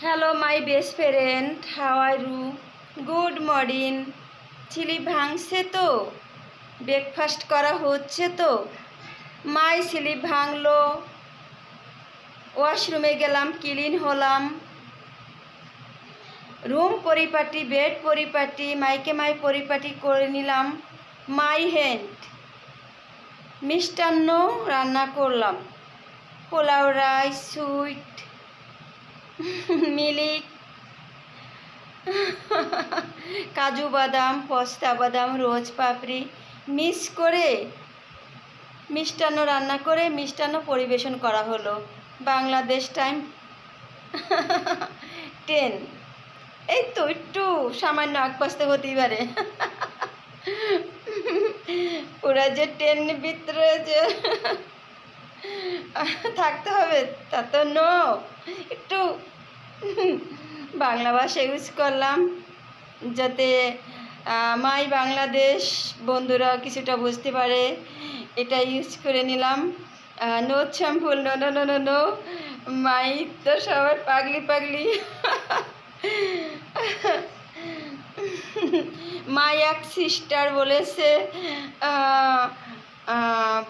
Hello my best friend, how are you? Good morning. চিলি ভাঙছে তো, ব্রেকফাস্ট করা হচ্ছে তো। মাই স্লিপ ভাঙলো, ওয়াশরুমে গেলাম, ক্লিন হলাম, রুম পরিপাটি, বেড পরিপাটি, মাই পরিপাটি করে নিলাম। মাই হ্যান্ড মিষ্টান্ন রান্না করলাম, পোলাও রাইস, সুইট, মিল্ক, কাজু বাদাম, পস্তা বাদাম, রোজ পাপড়ি মিক্স করে মিষ্টান্ন রান্না করে মিষ্টান্ন পরিবেশন করা হলো। বাংলাদেশ টাইম 10। এই তো একটু সামান্য আকপাস্তে হতেই পারে। ওরা যে 10 ভিতরে যে থাকতে হবে তা তো নো, একটু বাংলা ভাষা ইউজ করলাম যাতে মাই বাংলাদেশ বন্ধুরা কিছুটা বুঝতে পারে, এটা ইউজ করে নিলাম। নো শ্যাম্পুল, no no no no no. মাই তো সবাই পাগলি পাগলি। মাই এক সিস্টার বলেছে,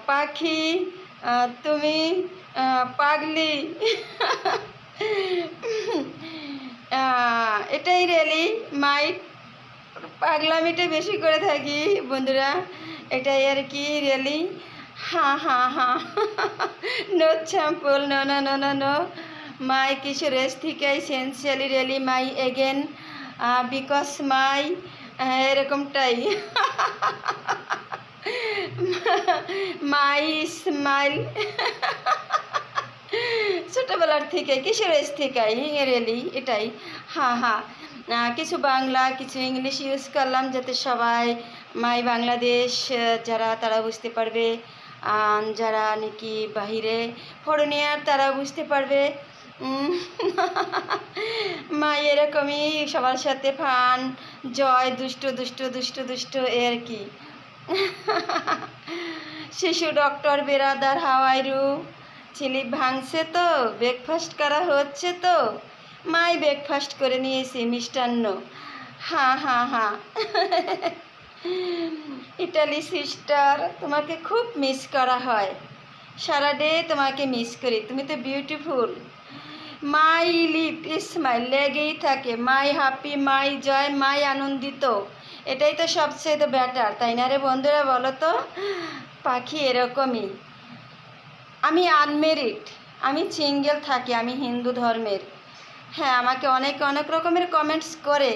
পাখি তুমি পাগলি। এটাই রিয়েলি মাই পাগলামিটা বেশি করে থাকি বন্ধুরা, এটাই আর কি রিয়েলি। হ্যাঁ হ্যাঁ হ্যাঁ, নো শ্যাম্পুল, no no no no no. My কিছু রেস্ট থেকে essentially really my again, because my এরকমটাই। মাই স্মাইল ছোটোবেলার থেকে কিছু রেস থেকে রিয়েলি এটাই। হ্যাঁ হ্যাঁ, কিছু বাংলা কিছু ইংলিশ ইউজ করলাম যাতে সবাই মাই বাংলাদেশ যারা তারা বুঝতে পারবে, যারা নাকি বাহিরে ফরেনিয়ার তারা বুঝতে পারবে। মাই এরকমই সবার সাথে ফান জয় দুষ্ট দুষ্ট দুষ্ট দুষ্ট এ আর কি। শিশু ডক্টর বেরাদার, হাউ আর ইউ? স্লিপ ভাঙছে তো, ব্রেকফাস্ট করা হচ্ছে তো। মাই ব্রেকফাস্ট করে নিয়েছি মিষ্টান্ন। হ্যাঁ হ্যাঁ হ্যাঁ। ইটালি সিস্টার, তোমাকে খুব মিস করা হয়, সারা ডে তোমাকে মিস করি, তুমি তো বিউটিফুল। মাই লিপ স্মাইল লেগেই থাকে, মাই হ্যাপি, মাই জয়, মাই আনন্দিত, এটাই তো সবচেয়ে তো বেটার, তাই না রে বন্ধুরা? বলো তো। পাখি এরকমই। আমি আনমেরিড, আমি সিঙ্গেল থাকি, আমি হিন্দু ধর্মের। হ্যাঁ, আমাকে অনেক অনেক রকমের কমেন্টস করে,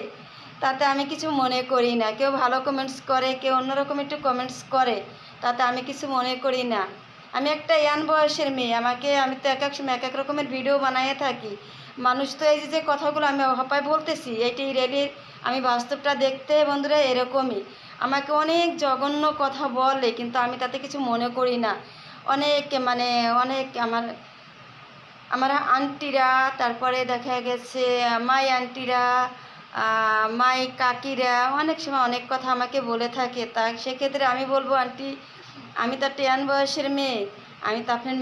তাতে আমি কিছু মনে করি না। কেউ ভালো কমেন্টস করে, কেউ অন্যরকম একটু কমেন্টস করে, তাতে আমি কিছু মনে করি না। আমি একটা ইয়ান বয়সের মেয়ে, আমি তো এক এক সময় এক এক রকমের ভিডিও বানাইয়ে থাকি। মানুষ তো এই যে কথাগুলো আমি হপায় বলতেছি, এইটাই রেলির আমি বাস্তবটা দেখতে বন্ধুরা এরকমই। আমাকে অনেক জঘন্য কথা বলে, কিন্তু আমি তাতে কিছু মনে করি না। অনেক অনেক আমার আমার আন্টিরা, তারপরে দেখা গেছে মাই আন্টিরা, মাই কাকিরা অনেক সময় অনেক কথা আমাকে বলে থাকে। তা সেক্ষেত্রে আমি বলবো, আন্টি আমি তো 10 বয়সের মেয়ে, আমি তো আপনার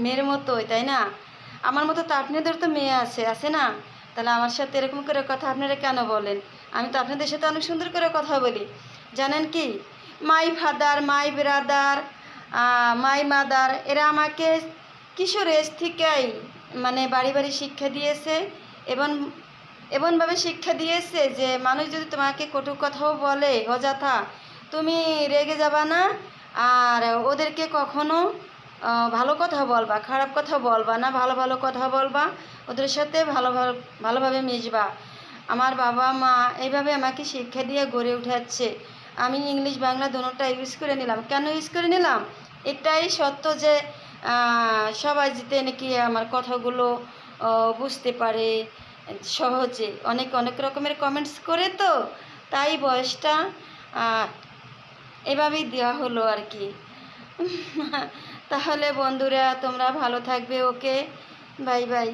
মেয়ের মতোই, তাই না? আমার মতো তো আপনাদের তো মেয়ে আছে না? তাহলে আমার সাথে এরকম করে কথা আপনারা কেন বলেন? আমি তো আপনাদের সাথে অনেক সুন্দর করে কথা বলি, জানেন কি? My father, my brother, my mother, এরা আমাকে কিশোর এজ থেকেই বাড়ি বাড়ি শিক্ষা দিয়েছে, এবং এমনভাবে শিক্ষা দিয়েছে যে মানুষ যদি তোমাকে কটু কথাও বলে অযথা, তুমি রেগে যাবা না, আর ওদেরকে কখনো ভালো কথা বলবা, খারাপ কথা বলবা না, ভালো ভালো কথা বলবা, ওদের সাথে ভালোভাবে মিশবা। আমার বাবা মা এইভাবে আমাকে শিক্ষা দিয়ে গড়ে উঠাচ্ছে। আমি ইংলিশ বাংলা দুটোটা ইউজ করে নিলাম। কেন ইউজ করে নিলাম? এটাই সত্য যে সবাই যেতে নাকি আমার কথাগুলো বুঝতে পারে সহজে। অনেক অনেক রকমের কমেন্টস করে, তো তাই বয়সটা এভাবেই দেওয়া হলো আর কি। তাহলে বন্ধুরা তোমরা ভালো থাকবে, ওকে, বাই বাই।